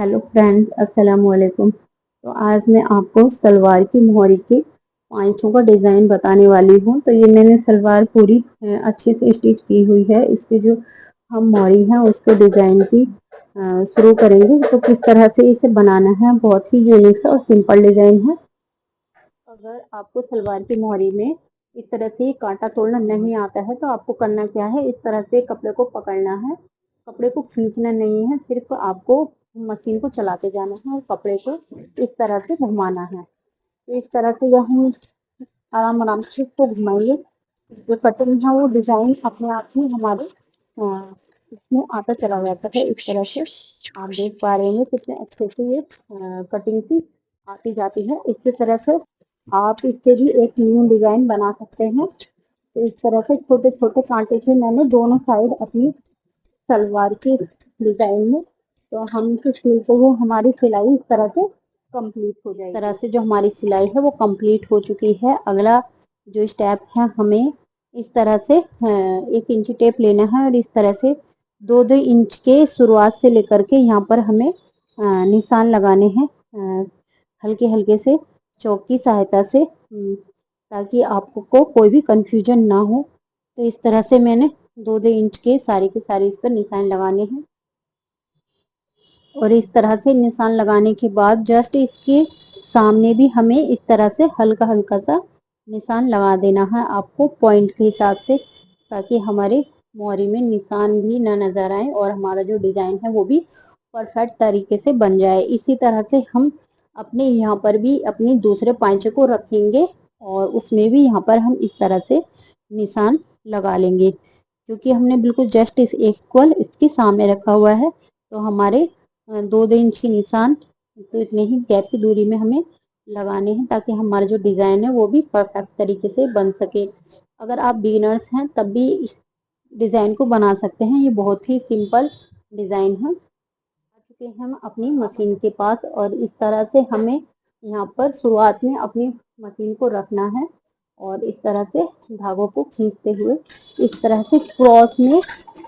Hello friends, अस्सलाम वालेकुम। तो आज मैं आपको सलवार की मोहरी के पाँचों का डिज़ाइन बताने वाली हूँ। तो ये मैंने सलवार पूरी अच्छे से स्टिच की हुई है। इसके जो हम मोहरी हैं उसके डिज़ाइन की शुरू करेंगे। तो किस तरह से इसे बनाना है, बहुत ही यूनिक सा और सिंपल डिज़ाइन है। अगर आपको सलवार की मोहरी में इस तरह से कांटा तोड़ना नहीं आता है तो आपको करना क्या है, इस तरह से कपड़े को पकड़ना है। कपड़े को खींचना नहीं है, सिर्फ आपको मशीन को चलाते जाना है और कपड़े को इस तरह से घुमाना है। तो इस तरह से जब हम आराम आराम से इसको घुमाएंगे, जो कटिंग है वो डिजाइन अपने आप ही हमारे इसमें आता चला जाता है। इस तरह से आप देख पा रहे हैं कितने अच्छे से ये कटिंग सी आती जाती है। इसी तरह से आप इससे भी एक न्यू डिजाइन बना सकते हैं। तो इस तरह से छोटे छोटे कांटे से मैंने दोनों साइड अपनी सलवार की डिजाइन में, तो हम इसे सिलते हुए हमारी सिलाई इस तरह से कंप्लीट हो जाएगी। इस तरह से जो हमारी सिलाई है वो कंप्लीट हो चुकी है। अगला जो स्टेप है, हमें इस तरह से 1 इंच टेप लेना है और इस तरह से 2-2 इंच के शुरुआत से लेकर के यहाँ पर हमें निशान लगाने हैं हल्के हल्के से चौक की सहायता से, ताकि आपको कोई भी कंफ्यूजन ना हो। तो इस तरह से मैंने 2-2 इंच के सारे इस पर निशान लगाने हैं। और इस तरह से निशान लगाने के बाद जस्ट इसके सामने भी हमें इस तरह से हल्का हल्का सा निशान लगा देना है आपको पॉइंट के हिसाब से, ताकि हमारे मोहरी में निशान भी ना नजर आए और हमारा जो डिजाइन है वो भी परफेक्ट तरीके से बन जाए। इसी तरह से हम अपने यहाँ पर भी अपनी दूसरे पांचे को रखेंगे और उसमें भी यहाँ पर हम इस तरह से निशान लगा लेंगे, क्योंकि हमने बिल्कुल जस्ट इस इक्वल इसके सामने रखा हुआ है। तो हमारे 2-2 इंच की निशान तो इतने ही गैप की दूरी में हमें लगाने हैं, ताकि हमारा जो डिज़ाइन है वो भी परफेक्ट तरीके से बन सके। अगर आप बिगिनर्स हैं तब भी इस डिज़ाइन को बना सकते हैं। ये बहुत ही सिंपल डिज़ाइन है। आ चुके हैं हम अपनी मशीन के पास और इस तरह से हमें यहाँ पर शुरुआत में अपनी मशीन को रखना है और इस तरह से धागों को खींचते हुए इस तरह से क्रॉस में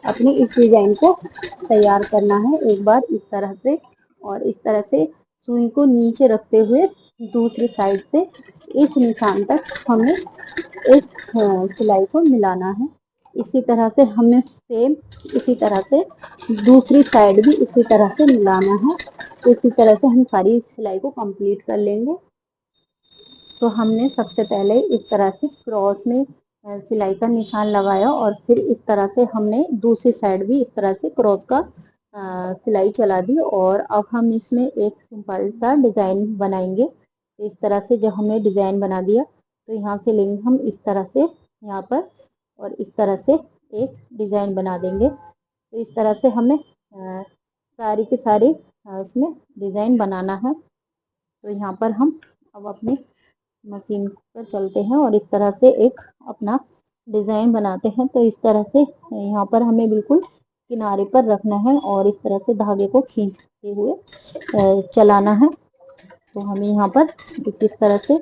अपनी इस डिजाइन को तैयार करना है एक बार इस तरह से। और इस तरह से सुई को नीचे रखते हुए दूसरी साइड से इस निशान तक हमें इस सिलाई को मिलाना है। इसी तरह से हमें सेम इसी तरह से दूसरी साइड भी इसी तरह से मिलाना है। तो इसी तरह से हम सारी सिलाई को कंप्लीट कर लेंगे। तो हमने सबसे पहले इस तरह से क्रॉस में सिलाई का निशान लगाया और फिर इस तरह से हमने दूसरी साइड भी इस तरह से क्रॉस का सिलाई चला दी और अब हम इसमें एक सिंपल सा डिजाइन बनाएंगे। इस तरह से जब हमने डिजाइन बना दिया तो यहाँ से लेंगे हम इस तरह से यहाँ पर और इस तरह से एक डिजाइन बना देंगे। तो इस तरह से हमें सारी की सारी इसमें डिजाइन बनाना है। तो यहाँ पर हम अब अपनी मशीन पर चलते हैं और इस तरह से एक अपना डिजाइन बनाते हैं। तो इस तरह से यहाँ पर हमें बिल्कुल किनारे पर रखना है और इस तरह से धागे को खींचते हुए चलाना है। तो हमें यहाँ पर इस तरह से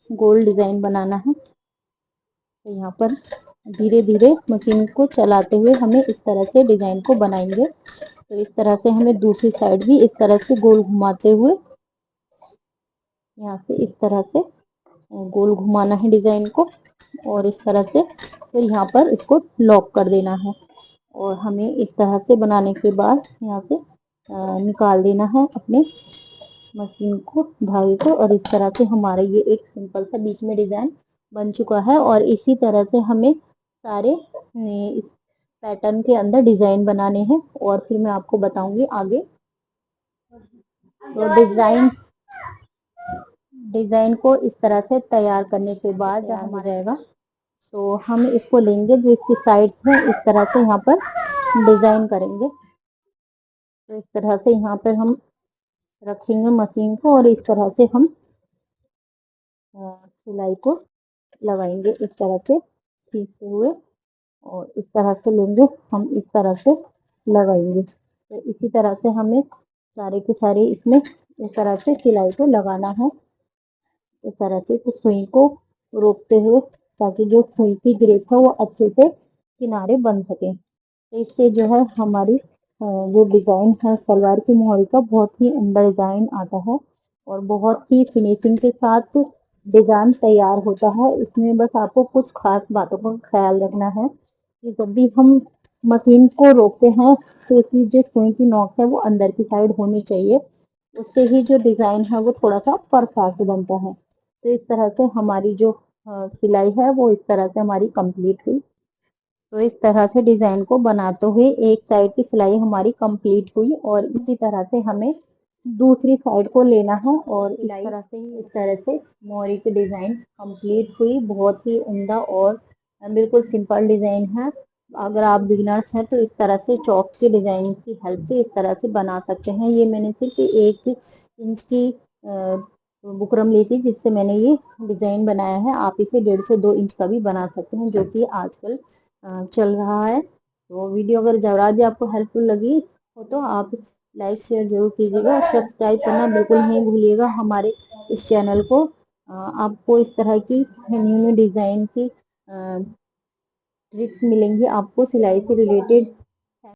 गोल डिजाइन बनाना है। तो यहाँ पर धीरे धीरे मशीन को चलाते हुए हमें इस तरह से डिजाइन को बनाएंगे। तो इस तरह से हमें दूसरी साइड भी इस तरह से गोल घुमाते हुए यहाँ से इस तरह से गोल घुमाना है डिजाइन को और इस तरह से फिर यहाँ पर इसको लॉक कर देना है। और हमें इस तरह से बनाने के बाद यहाँ से निकाल देना है अपने मशीन को धागे को और इस तरह से हमारा ये एक सिंपल सा बीच में डिजाइन बन चुका है। और इसी तरह से हमें सारे इस पैटर्न के अंदर डिजाइन बनाने हैं और फिर मैं आपको बताऊंगी आगे। तो डिजाइन को इस तरह से तैयार करने के बाद तैयार हो जाएगा तो हम इसको लेंगे, जो इसकी साइड्स हैं इस तरह से यहाँ पर डिजाइन करेंगे। तो इस तरह से यहाँ पर हम रखेंगे मशीन को और इस तरह से हम सिलाई को लगाएंगे इस तरह से खींचते हुए और इस तरह से लेंगे हम इस तरह से लगाएंगे। तो इसी तरह से हमें सारे के सारे इसमें इस तरह से सिलाई को लगाना है। इस तरह से कुछ सुई को रोकते हुए, ताकि जो सुई की ग्रिप है वो अच्छे से किनारे बन सके। तो इससे जो है हमारी जो डिज़ाइन है सलवार की मोहरी का, बहुत ही उम्दा डिज़ाइन आता है और बहुत ही फिनिशिंग के साथ डिज़ाइन तैयार होता है। इसमें बस आपको कुछ खास बातों का ख्याल रखना है कि जब भी हम मशीन को रोकते हैं तो इसकी जो सुई की नोक है वो अंदर की साइड होनी चाहिए, उससे ही जो डिज़ाइन है वो थोड़ा सा परफेक्ट बनता है। तो इस तरह से हमारी जो सिलाई है वो इस तरह से हमारी कंप्लीट हुई। तो इस तरह से डिजाइन को बनाते हुए एक साइड की सिलाई हमारी कंप्लीट हुई और इसी तरह से हमें दूसरी साइड को लेना है और इस तरह से मोरी की डिजाइन कंप्लीट हुई। बहुत ही उम्दा और बिल्कुल सिंपल डिजाइन है। अगर आप बिगिनर्स हैं तो इस तरह से चौक के डिजाइन की हेल्प से इस तरह से बना सकते हैं। ये मैंने सिर्फ 1 इंच की बुकरम ली थी जिससे मैंने ये डिजाइन बनाया है। आप इसे 1.5 से 2 इंच का भी बना सकते हैं जो कि आजकल चल रहा है। तो वीडियो अगर जरा भी आपको हेल्पफुल लगी हो तो आप लाइक शेयर जरूर कीजिएगा, सब्सक्राइब करना बिल्कुल नहीं भूलिएगा हमारे इस चैनल को। आपको इस तरह की न्यू न्यू डिज़ाइन की ट्रिक्स मिलेंगी आपको सिलाई से रिलेटेड।